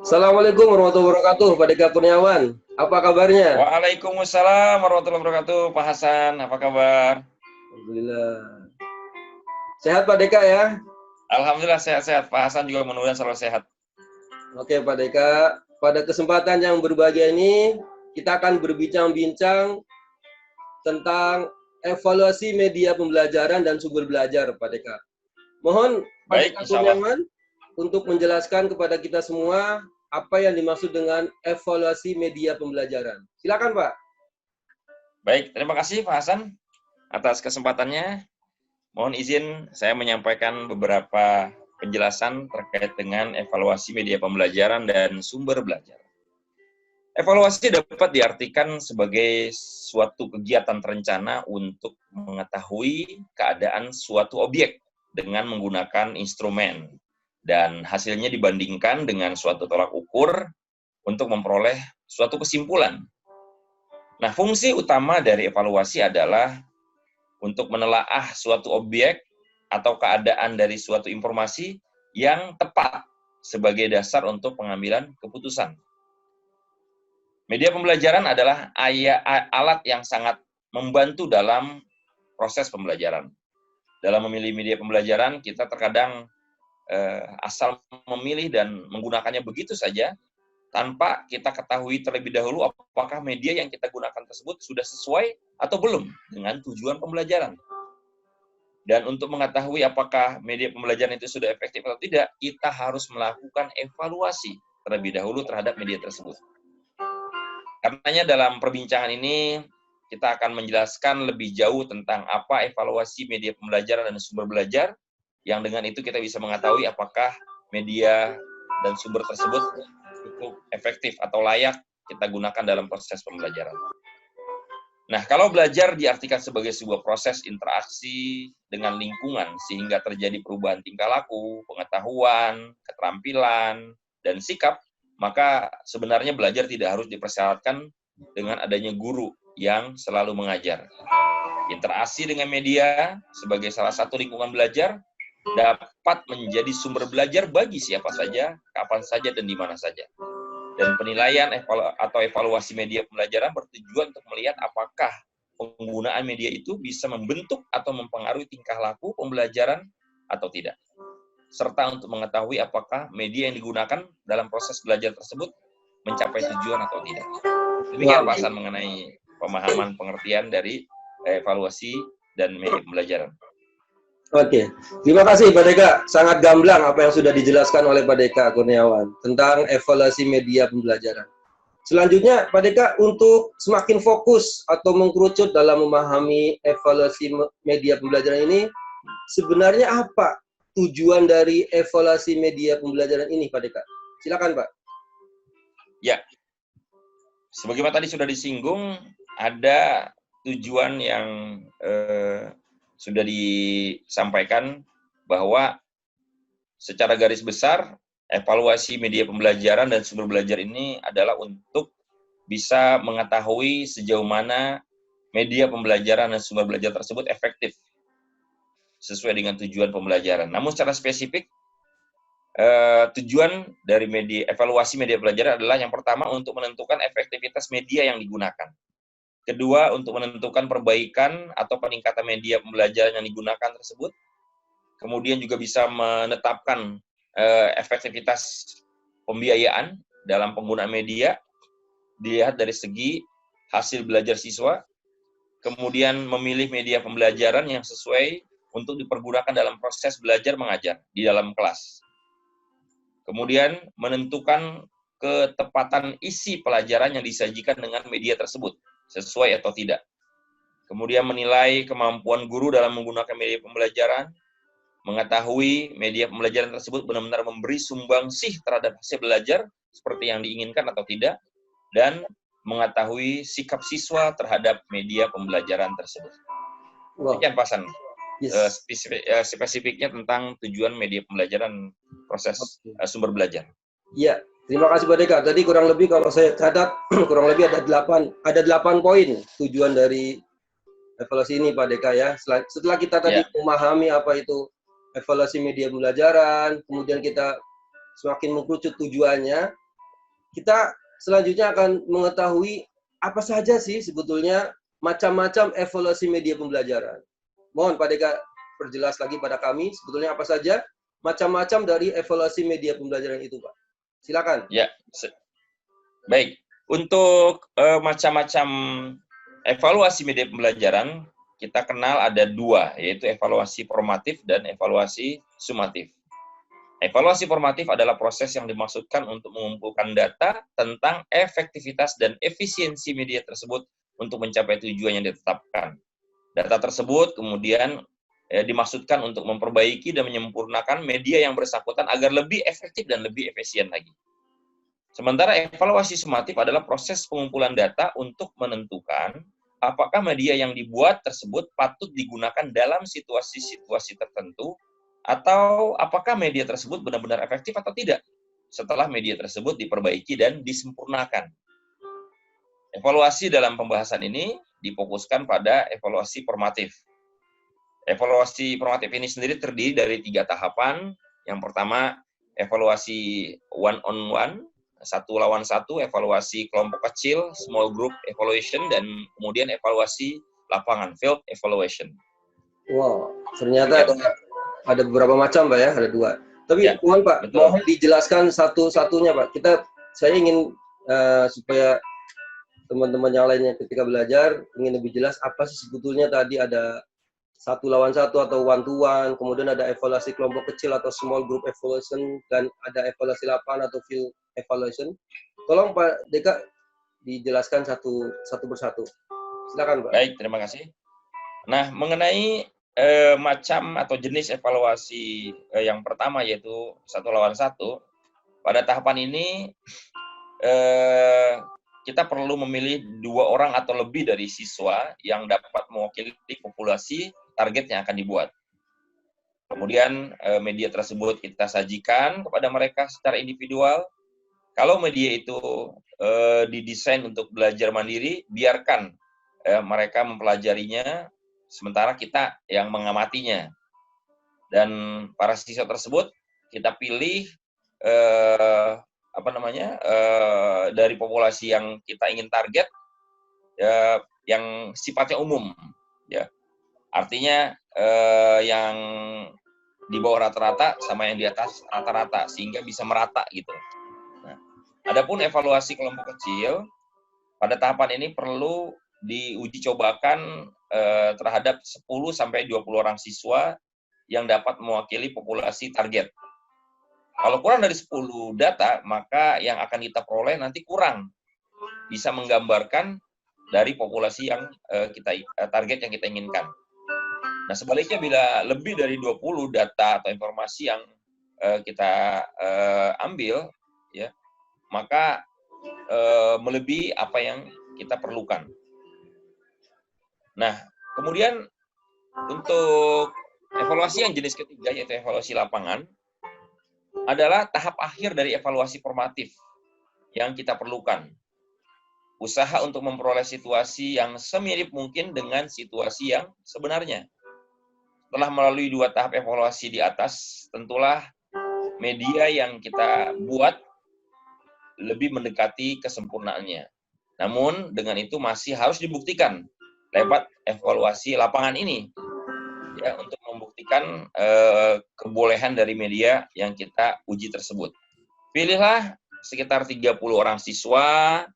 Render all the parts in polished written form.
Assalamualaikum warahmatullahi wabarakatuh, Pak Deka Kurniawan. Apa kabarnya? Waalaikumsalam warahmatullahi wabarakatuh. Pak Hasan, apa kabar? Alhamdulillah. Sehat Pak Deka ya? Alhamdulillah sehat-sehat. Pak Hasan juga mudah-mudahan selalu sehat. Oke Pak Deka, pada kesempatan yang berbahagia ini, kita akan berbincang-bincang tentang evaluasi media pembelajaran dan sumber belajar Pak Deka. Mohon Pak Baik, Deka insya Allah. Kurniawan untuk menjelaskan kepada kita semua apa yang dimaksud dengan evaluasi media pembelajaran. Silakan Pak. Baik, terima kasih Pak Hasan atas kesempatannya. Mohon izin saya menyampaikan beberapa penjelasan terkait dengan evaluasi media pembelajaran dan sumber belajar. Evaluasi dapat diartikan sebagai suatu kegiatan terencana untuk mengetahui keadaan suatu objek dengan menggunakan instrumen dan hasilnya dibandingkan dengan suatu tolak ukur untuk memperoleh suatu kesimpulan. Nah, fungsi utama dari evaluasi adalah untuk menelaah suatu objek atau keadaan dari suatu informasi yang tepat sebagai dasar untuk pengambilan keputusan. Media pembelajaran adalah alat yang sangat membantu dalam proses pembelajaran. Dalam memilih media pembelajaran, kita terkadang asal memilih dan menggunakannya begitu saja, tanpa kita ketahui terlebih dahulu apakah media yang kita gunakan tersebut sudah sesuai atau belum dengan tujuan pembelajaran. Dan untuk mengetahui apakah media pembelajaran itu sudah efektif atau tidak, kita harus melakukan evaluasi terlebih dahulu terhadap media tersebut. Karenanya dalam perbincangan ini, kita akan menjelaskan lebih jauh tentang apa evaluasi media pembelajaran dan sumber belajar, yang dengan itu kita bisa mengetahui apakah media dan sumber tersebut cukup efektif atau layak kita gunakan dalam proses pembelajaran. Nah, kalau belajar diartikan sebagai sebuah proses interaksi dengan lingkungan sehingga terjadi perubahan tingkah laku, pengetahuan, keterampilan, dan sikap, maka sebenarnya belajar tidak harus dipersyaratkan dengan adanya guru yang selalu mengajar. Interaksi dengan media sebagai salah satu lingkungan belajar dapat menjadi sumber belajar bagi siapa saja, kapan saja, dan di mana saja. Dan penilaian atau evaluasi media pembelajaran bertujuan untuk melihat apakah penggunaan media itu bisa membentuk atau mempengaruhi tingkah laku pembelajaran atau tidak. Serta untuk mengetahui apakah media yang digunakan dalam proses belajar tersebut mencapai tujuan atau tidak. Demikian Pak Hasan mengenai pemahaman pengertian dari evaluasi dan media pembelajaran. Oke, terima kasih Pak Deka. Sangat gamblang apa yang sudah dijelaskan oleh Pak Deka Kurniawan tentang evaluasi media pembelajaran. Selanjutnya, Pak Deka, untuk semakin fokus atau mengkerucut dalam memahami evaluasi media pembelajaran ini, sebenarnya apa tujuan dari evaluasi media pembelajaran ini, Pak Deka? Silakan, Pak. Ya, sebagaimana tadi sudah disinggung, ada tujuan yang sudah disampaikan bahwa secara garis besar evaluasi media pembelajaran dan sumber belajar ini adalah untuk bisa mengetahui sejauh mana media pembelajaran dan sumber belajar tersebut efektif sesuai dengan tujuan pembelajaran. Namun secara spesifik tujuan dari evaluasi media pembelajaran adalah yang pertama untuk menentukan efektivitas media yang digunakan. Kedua, untuk menentukan perbaikan atau peningkatan media pembelajaran yang digunakan tersebut. Kemudian juga bisa menetapkan efektivitas pembiayaan dalam penggunaan media, dilihat dari segi hasil belajar siswa. Kemudian memilih media pembelajaran yang sesuai untuk dipergunakan dalam proses belajar mengajar di dalam kelas. Kemudian menentukan ketepatan isi pelajaran yang disajikan dengan media tersebut, sesuai atau tidak. Kemudian menilai kemampuan guru dalam menggunakan media pembelajaran, mengetahui media pembelajaran tersebut benar-benar memberi sumbangsih terhadap hasil belajar seperti yang diinginkan atau tidak, dan mengetahui sikap siswa terhadap media pembelajaran tersebut. Demikian Pak Hasan. Spesifiknya tentang tujuan media pembelajaran proses sumber belajar. Iya. Terima kasih Pak Deka. Tadi kurang lebih kalau saya catat kurang lebih ada 8 poin tujuan dari evaluasi ini Pak Deka ya. Setelah kita tadi memahami apa itu evaluasi media pembelajaran, kemudian kita semakin mengkerucut tujuannya, kita selanjutnya akan mengetahui apa saja sih sebetulnya macam-macam evaluasi media pembelajaran. Mohon Pak Deka perjelas lagi pada kami sebetulnya apa saja macam-macam dari evaluasi media pembelajaran itu, Pak. Silakan. Ya, baik. Untuk macam-macam evaluasi media pembelajaran, kita kenal ada dua, yaitu evaluasi formatif dan evaluasi sumatif. Evaluasi formatif adalah proses yang dimaksudkan untuk mengumpulkan data tentang efektivitas dan efisiensi media tersebut untuk mencapai tujuan yang ditetapkan. Data tersebut kemudian dimaksudkan untuk memperbaiki dan menyempurnakan media yang bersangkutan agar lebih efektif dan lebih efisien lagi. Sementara evaluasi sumatif adalah proses pengumpulan data untuk menentukan apakah media yang dibuat tersebut patut digunakan dalam situasi-situasi tertentu atau apakah media tersebut benar-benar efektif atau tidak setelah media tersebut diperbaiki dan disempurnakan. Evaluasi dalam pembahasan ini difokuskan pada evaluasi formatif. Evaluasi formatif ini sendiri terdiri dari 3 tahapan. Yang pertama, evaluasi one-on-one, 1 lawan 1, evaluasi kelompok kecil, small group evaluation, dan kemudian evaluasi lapangan, field evaluation. Wow, ternyata ada beberapa macam, Pak ya, ada 2. Tapi Ya, mohon Pak, betul. mohon dijelaskan satu-satunya Pak. Saya ingin supaya teman-teman yang lainnya ketika belajar ingin lebih jelas apa sih sebetulnya tadi ada 1 lawan 1 atau one to one, kemudian ada evaluasi kelompok kecil atau small group evaluation, dan ada evaluasi lapangan atau field evaluation. Tolong Pak Deka dijelaskan satu persatu. Silakan Pak. Baik, terima kasih. Nah, mengenai macam atau jenis evaluasi yang pertama yaitu 1 lawan 1, pada tahapan ini kita perlu memilih 2 orang atau lebih dari siswa yang dapat mewakili populasi target yang akan dibuat. Kemudian media tersebut kita sajikan kepada mereka secara individual. Kalau media itu didesain untuk belajar mandiri, biarkan mereka mempelajarinya, sementara kita yang mengamatinya. Dan para siswa tersebut kita pilih dari populasi yang kita ingin target, yang sifatnya umum, ya. Artinya yang di bawah rata-rata sama yang di atas rata-rata, sehingga bisa merata gitu. Nah, adapun evaluasi kelompok kecil, pada tahapan ini perlu diuji cobakan terhadap 10-20 orang siswa yang dapat mewakili populasi target. Kalau kurang dari 10 data, maka yang akan kita peroleh nanti kurang bisa menggambarkan dari populasi yang target yang kita inginkan. Nah, sebaliknya bila lebih dari 20 data atau informasi yang kita ambil, ya, maka melebihi apa yang kita perlukan. Nah, kemudian untuk evaluasi yang jenis ketiga, yaitu evaluasi lapangan, adalah tahap akhir dari evaluasi formatif yang kita perlukan. Usaha untuk memperoleh situasi yang semirip mungkin dengan situasi yang sebenarnya. Setelah melalui 2 tahap evaluasi di atas, tentulah media yang kita buat lebih mendekati kesempurnaannya. Namun, dengan itu masih harus dibuktikan lewat evaluasi lapangan ini, ya, untuk membuktikan kebolehan dari media yang kita uji tersebut. Pilihlah sekitar 30 orang siswa,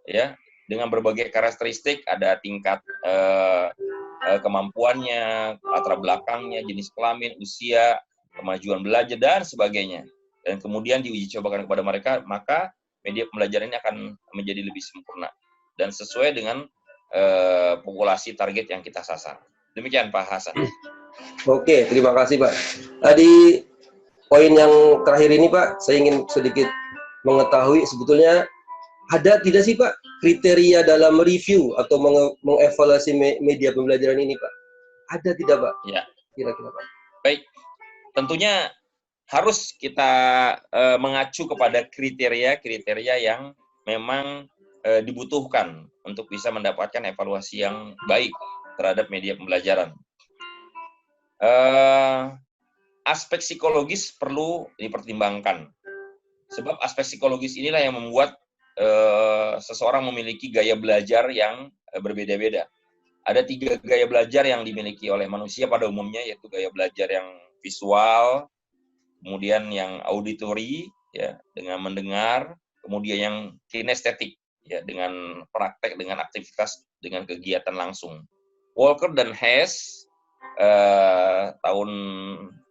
ya, dengan berbagai karakteristik, ada tingkat kemampuannya, latar belakangnya, jenis kelamin, usia, kemajuan belajar, dan sebagainya. Dan kemudian diuji cobakan kepada mereka, maka media pembelajaran ini akan menjadi lebih sempurna dan sesuai dengan populasi target yang kita sasar. Demikian Pak Hasan. Oke, terima kasih Pak. Tadi poin yang terakhir ini Pak, saya ingin sedikit mengetahui sebetulnya ada tidak sih Pak kriteria dalam review atau mengevaluasi media pembelajaran ini Pak? Ada tidak Pak? Ya. Kira-kira Pak. Baik, tentunya harus kita mengacu kepada kriteria-kriteria yang memang dibutuhkan untuk bisa mendapatkan evaluasi yang baik terhadap media pembelajaran. Aspek psikologis perlu dipertimbangkan. Sebab aspek psikologis inilah yang membuat seseorang memiliki gaya belajar yang berbeda-beda. Ada 3 gaya belajar yang dimiliki oleh manusia pada umumnya, yaitu gaya belajar yang visual, kemudian yang auditory, ya, dengan mendengar, kemudian yang kinestetik, ya, dengan praktek, dengan aktivitas, dengan kegiatan langsung. Walker dan Hess tahun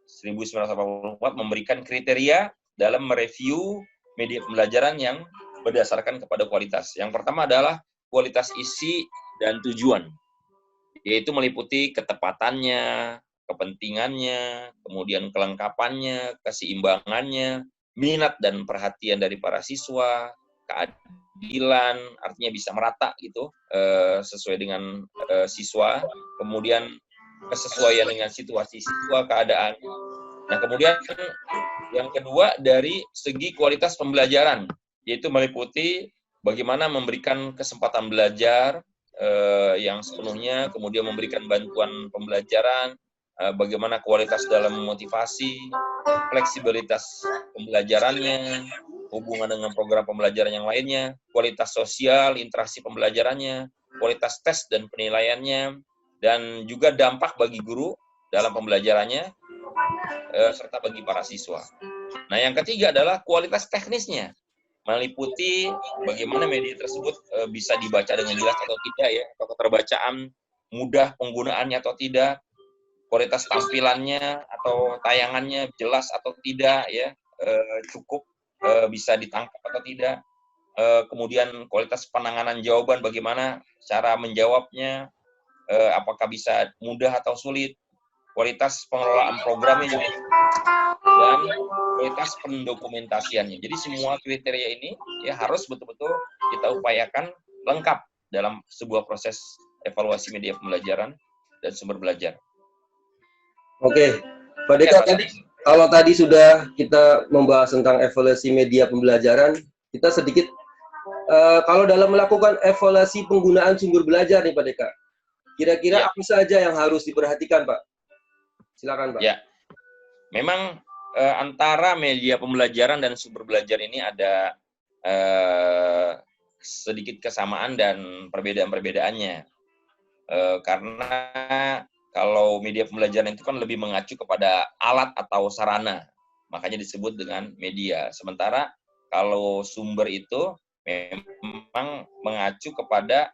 1984 memberikan kriteria dalam mereview media pembelajaran yang berdasarkan kepada kualitas. Yang pertama adalah kualitas isi dan tujuan, yaitu meliputi ketepatannya, kepentingannya, kemudian kelengkapannya, keseimbangannya, minat dan perhatian dari para siswa, keadilan, artinya bisa merata gitu, sesuai dengan siswa, kemudian kesesuaian dengan situasi siswa, keadaan. Nah, kemudian yang kedua dari segi kualitas pembelajaran, yaitu meliputi bagaimana memberikan kesempatan belajar yang sepenuhnya, kemudian memberikan bantuan pembelajaran, bagaimana kualitas dalam motivasi, fleksibilitas pembelajarannya, hubungan dengan program pembelajaran yang lainnya, kualitas sosial, interaksi pembelajarannya, kualitas tes dan penilaiannya, dan juga dampak bagi guru dalam pembelajarannya, serta bagi para siswa. Nah, yang ketiga adalah kualitas teknisnya, meliputi bagaimana media tersebut bisa dibaca dengan jelas atau tidak, ya, atau keterbacaan, mudah penggunaannya atau tidak, kualitas tampilannya atau tayangannya jelas atau tidak, ya, cukup bisa ditangkap atau tidak, kemudian kualitas penanganan jawaban, bagaimana cara menjawabnya, apakah bisa mudah atau sulit, kualitas pengelolaan programnya juga, dan kualitas pendokumentasiannya. Jadi semua kriteria ini ya harus betul-betul kita upayakan lengkap dalam sebuah proses evaluasi media pembelajaran dan sumber belajar. Oke, Pak Deka, kalau tadi sudah kita membahas tentang evaluasi media pembelajaran, kita sedikit kalau dalam melakukan evaluasi penggunaan sumber belajar nih Pak Deka, kira-kira apa saja yang harus diperhatikan, Pak? Silakan, Pak. Ya, memang antara media pembelajaran dan sumber belajar ini ada sedikit kesamaan dan perbedaan-perbedaannya. Karena kalau media pembelajaran itu kan lebih mengacu kepada alat atau sarana, makanya disebut dengan media. Sementara kalau sumber itu memang mengacu kepada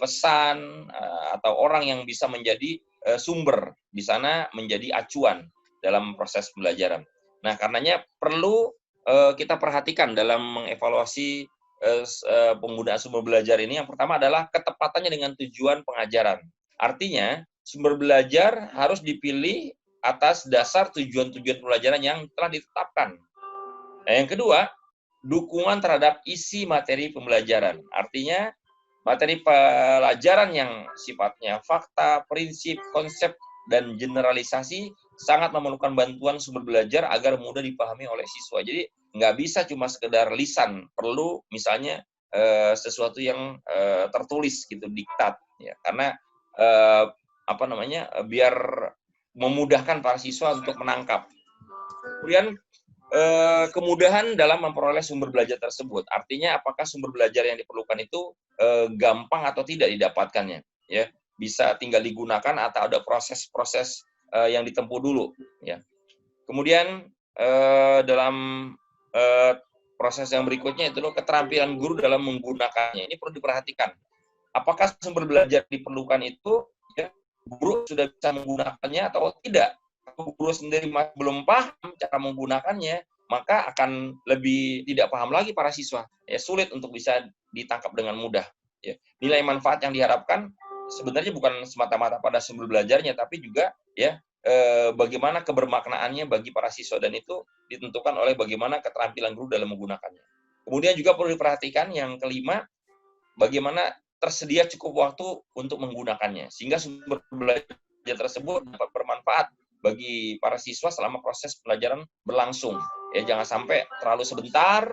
pesan atau orang yang bisa menjadi sumber, di sana menjadi acuan dalam proses pembelajaran. Nah, karenanya perlu kita perhatikan dalam mengevaluasi penggunaan sumber belajar ini. Yang pertama adalah ketepatannya dengan tujuan pengajaran. Artinya, sumber belajar harus dipilih atas dasar tujuan-tujuan pembelajaran yang telah ditetapkan. Nah, yang kedua, dukungan terhadap isi materi pembelajaran. Artinya, materi pelajaran yang sifatnya fakta, prinsip, konsep, dan generalisasi sangat memerlukan bantuan sumber belajar agar mudah dipahami oleh siswa. Jadi, nggak bisa cuma sekedar lisan, perlu misalnya sesuatu yang tertulis gitu, diktat, ya, karena biar memudahkan para siswa untuk menangkap. Kemudian kemudahan dalam memperoleh sumber belajar tersebut, artinya apakah sumber belajar yang diperlukan itu gampang atau tidak didapatkannya, ya, bisa tinggal digunakan atau ada proses-proses yang ditempuh dulu, ya. Kemudian dalam proses yang berikutnya itu keterampilan guru dalam menggunakannya. Ini perlu diperhatikan. Apakah sumber belajar diperlukan itu, ya, guru sudah bisa menggunakannya atau tidak? Kalau guru sendiri belum paham cara menggunakannya, maka akan lebih tidak paham lagi para siswa. Ya, sulit untuk bisa ditangkap dengan mudah. Ya. Nilai manfaat yang diharapkan sebenarnya bukan semata-mata pada sumber belajarnya, tapi juga ya bagaimana kebermaknaannya bagi para siswa, dan itu ditentukan oleh bagaimana keterampilan guru dalam menggunakannya. Kemudian juga perlu diperhatikan yang kelima, bagaimana tersedia cukup waktu untuk menggunakannya, sehingga sumber belajar tersebut dapat bermanfaat bagi para siswa selama proses pelajaran berlangsung. Ya, jangan sampai terlalu sebentar,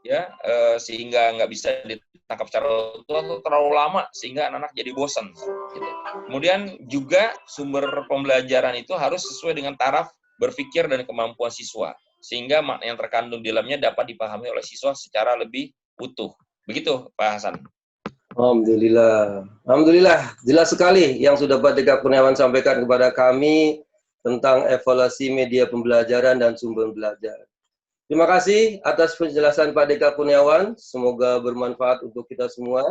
ya, sehingga nggak bisa ditangkap secara utuh, atau terlalu lama sehingga anak-anak jadi bosan. Gitu. Kemudian juga sumber pembelajaran itu harus sesuai dengan taraf berpikir dan kemampuan siswa, sehingga makna yang terkandung di dalamnya dapat dipahami oleh siswa secara lebih utuh. Begitu, Pak Hasan. Alhamdulillah. Alhamdulillah, jelas sekali yang sudah Pak Deka Kurniawan sampaikan kepada kami tentang evaluasi media pembelajaran dan sumber belajar. Terima kasih atas penjelasan Pak Deka Kurniawan. Semoga bermanfaat untuk kita semua,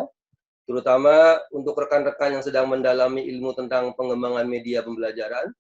terutama untuk rekan-rekan yang sedang mendalami ilmu tentang pengembangan media pembelajaran.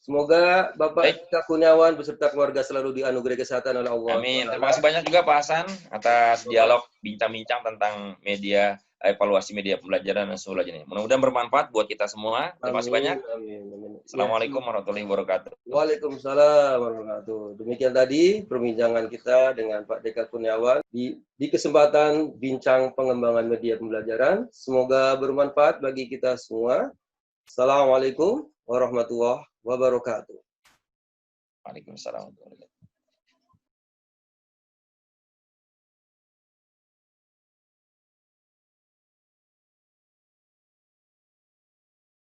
Semoga Bapak Deka Kurniawan beserta keluarga selalu dianugerahi kesehatan oleh Allah. Amin. Terima kasih banyak juga Pak Hasan atas dialog bincang-bincang tentang media evaluasi media pembelajaran dan sumber belajar ini. Mudah-mudahan bermanfaat buat kita semua. Terima kasih banyak. Amin. Assalamualaikum warahmatullahi wabarakatuh. Waalaikumsalam warahmatullahi wabarakatuh. Demikian tadi perbincangan kita dengan Pak Deka Kurniawan di kesempatan bincang pengembangan media pembelajaran. Semoga bermanfaat bagi kita semua. Assalamualaikum warahmatullahi wabarakatuh. Waalaikumsalam warahmatullahi wabarakatuh.